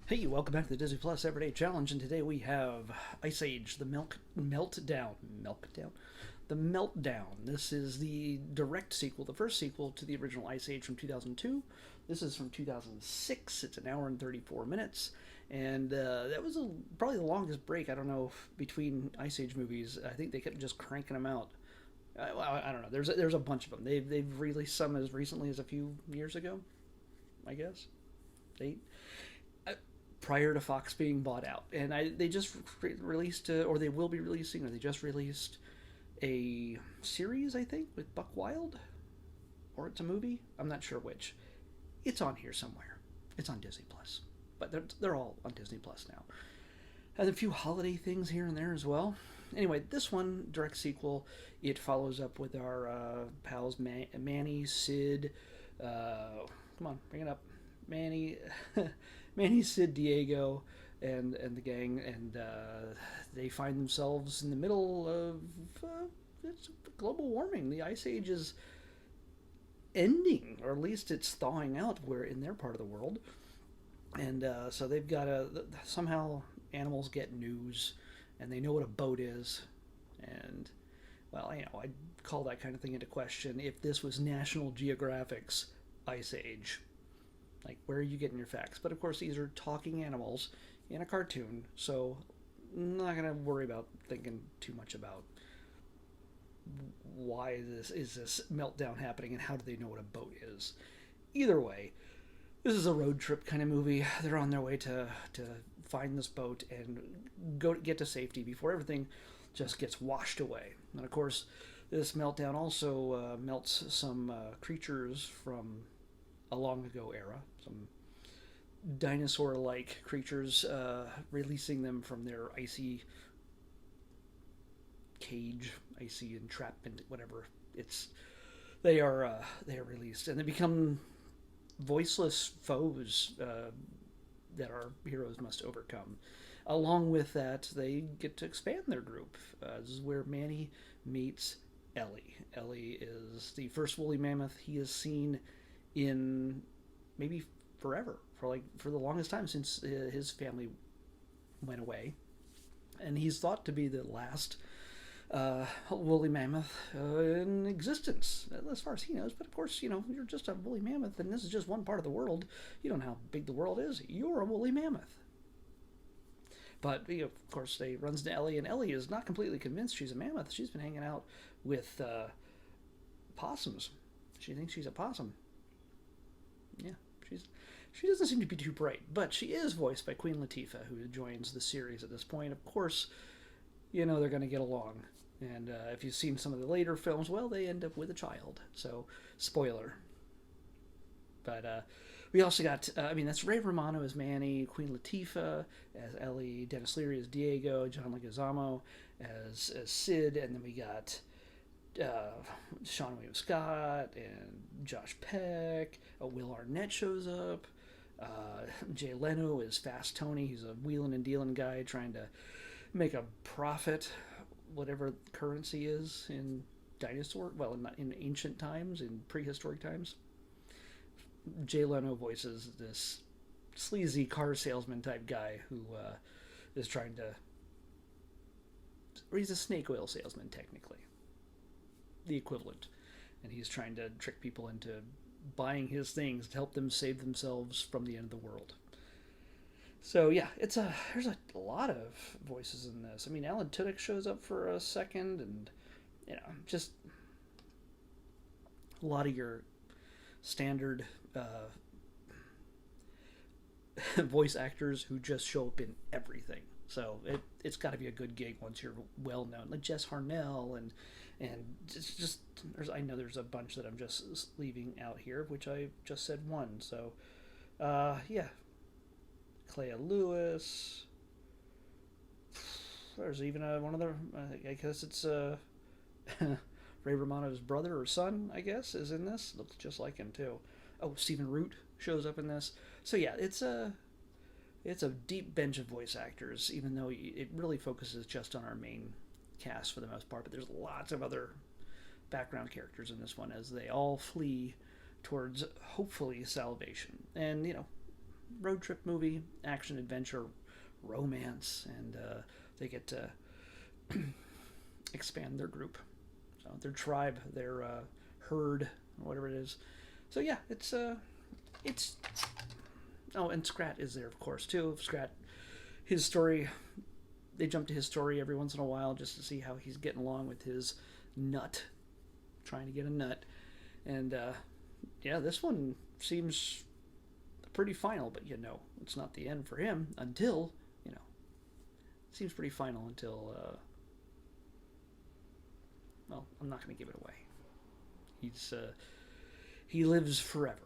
Hey, welcome back to the Disney Plus Everyday Challenge, and today we have Ice Age: The Meltdown. The Meltdown. This is the direct sequel, the first sequel to the original Ice Age from 2002. This is from 2006. It's an hour and 34 minutes, and that was probably the longest break. I don't know between Ice Age movies. I think they kept just cranking them out. I don't know. There's a bunch of them. They've released some as recently as a few years ago, I guess. Eight prior to Fox being bought out, and they just released, or they will be releasing, or they just released a series, I think, with Buck Wild, or it's a movie. I'm not sure which. It's on here somewhere. It's on Disney Plus, but they're all on Disney Plus now. Has a few holiday things here and there as well. Anyway, this one direct sequel. It follows up with our pals Manny, Sid. Come on, bring it up, Manny. Manny, Sid, Diego, and the gang, and they find themselves in the middle of it's global warming. The ice age is ending, or at least it's thawing out. Where in their part of the world, and so they've got to somehow animals get news, and they know what a boat is, and well, I'd call that kind of thing into question if this was National Geographic's Ice Age. Like, where are you getting your facts? But of course, these are talking animals in a cartoon, so I'm not gonna worry about thinking too much about why this meltdown happening and how do they know what a boat is. Either way, this is a road trip kind of movie. They're on their way to find this boat and get to safety before everything just gets washed away. And of course, this meltdown also melts some creatures from a long ago era, some dinosaur-like creatures, releasing them from their icy cage, icy entrapment, whatever. It's they are released, and they become voiceless foes that our heroes must overcome. Along with that, they get to expand their group. This is where Manny meets Ellie. Ellie is the first woolly mammoth he has seen in maybe forever, for the longest time since his family went away, and he's thought to be the last woolly mammoth in existence, as far as he knows. But of course, you're just a woolly mammoth, and this is just one part of the world. You don't know how big the world is. You're a woolly mammoth. But of course, they runs to Ellie, and Ellie is not completely convinced she's a mammoth. She's been hanging out with possums. She thinks she's a possum. Yeah, she doesn't seem to be too bright, but she is voiced by Queen Latifah, who joins the series at this point. Of course, they're going to get along. And if you've seen some of the later films, well, they end up with a child. So, spoiler. But we also got, that's Ray Romano as Manny, Queen Latifah as Ellie, Dennis Leary as Diego, John Leguizamo as Sid, and then we got Sean William Scott and Josh Peck. Will Arnett shows up. Jay Leno is Fast Tony. He's a wheeling and dealing guy trying to make a profit, whatever currency is in in ancient times, in prehistoric times. Jay Leno voices this sleazy car salesman type guy who is trying to. Or he's a snake oil salesman, technically. The equivalent. And he's trying to trick people into buying his things to help them save themselves from the end of the world. So yeah, there's a lot of voices in this. Alan Tudyk shows up for a second, and just a lot of your standard voice actors who just show up in everything. So it's got to be a good gig once you're well known, like Jess Harnell and it's just I know there's a bunch that I'm just leaving out here, which I just said one. So yeah, Clea Lewis. There's even one of the I guess it's Ray Romano's brother or son, I guess, is in this. Looks just like him too. Oh, Stephen Root shows up in this. So yeah, it's a deep bench of voice actors, even though it really focuses just on our main cast for the most part. But there's lots of other background characters in this one as they all flee towards hopefully salvation. And road trip movie, action, adventure, romance, and they get to expand their group, so their tribe, their herd, or whatever it is. So yeah, it's oh, and Scrat is there, of course, too. Scrat, his story, they jump to his story every once in a while just to see how he's getting along with his nut, trying to get a nut. And yeah, this one seems pretty final, but it's not the end for him until, it seems pretty final until, well, I'm not going to give it away. He lives forever,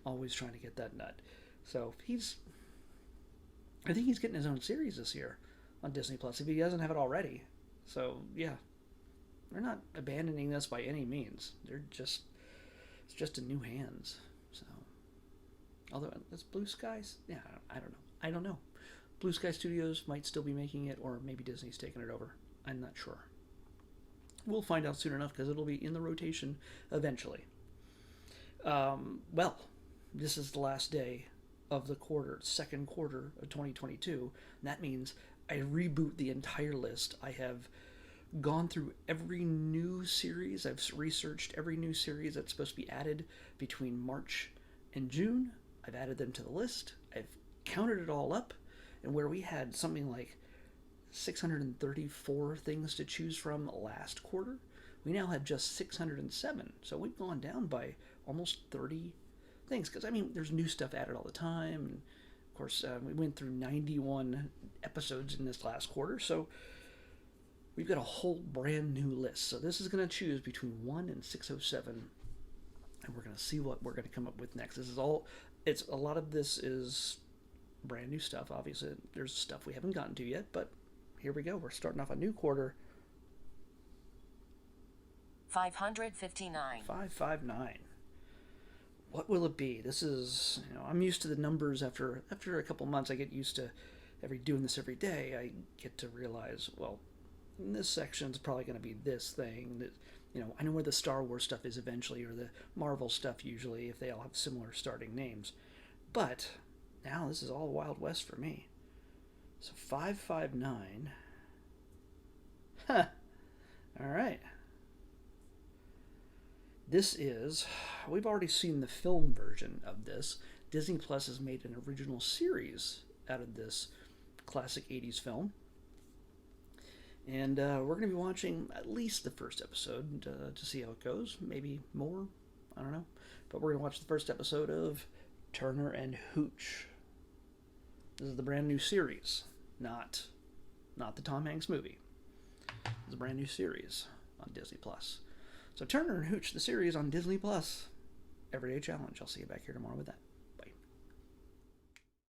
always trying to get that nut. So I think he's getting his own series this year on Disney Plus if he doesn't have it already. So yeah, they're not abandoning this by any means. It's just in new hands. So, although it's Blue Skies, yeah, I don't know. Blue Sky Studios might still be making it, or maybe Disney's taking it over. I'm not sure. We'll find out soon enough because it'll be in the rotation eventually. Well, this is the last day of the second quarter of 2022. And that means I reboot the entire list. I have gone through every new series. I've researched every new series that's supposed to be added between March and June. I've added them to the list. I've counted it all up. And where we had something like 634 things to choose from last quarter, we now have just 607. So we've gone down by almost 30 things. Because, there's new stuff added all the time. And, of course, we went through 91 episodes in this last quarter. So we've got a whole brand new list. So this is going to choose between 1 and 607. And we're going to see what we're going to come up with next. A lot of this is brand new stuff. Obviously, there's stuff we haven't gotten to yet, but here we go. We're starting off a new quarter. 559. 559. What will it be? This is, I'm used to the numbers. After a couple months, I get used to doing this every day. I get to realize, well, this section's probably going to be this thing. That, I know where the Star Wars stuff is eventually, or the Marvel stuff usually, if they all have similar starting names. But now this is all Wild West for me. So 559. Huh. All right. We've already seen the film version of this. Disney Plus has made an original series out of this classic 80s film. And we're going to be watching at least the first episode to see how it goes. Maybe more. I don't know. But we're going to watch the first episode of Turner and Hooch. This is the brand new series, not the Tom Hanks movie. It's a brand new series on Disney Plus. So Turner and Hooch, the series on Disney Plus. Everyday Challenge. I'll see you back here tomorrow with that.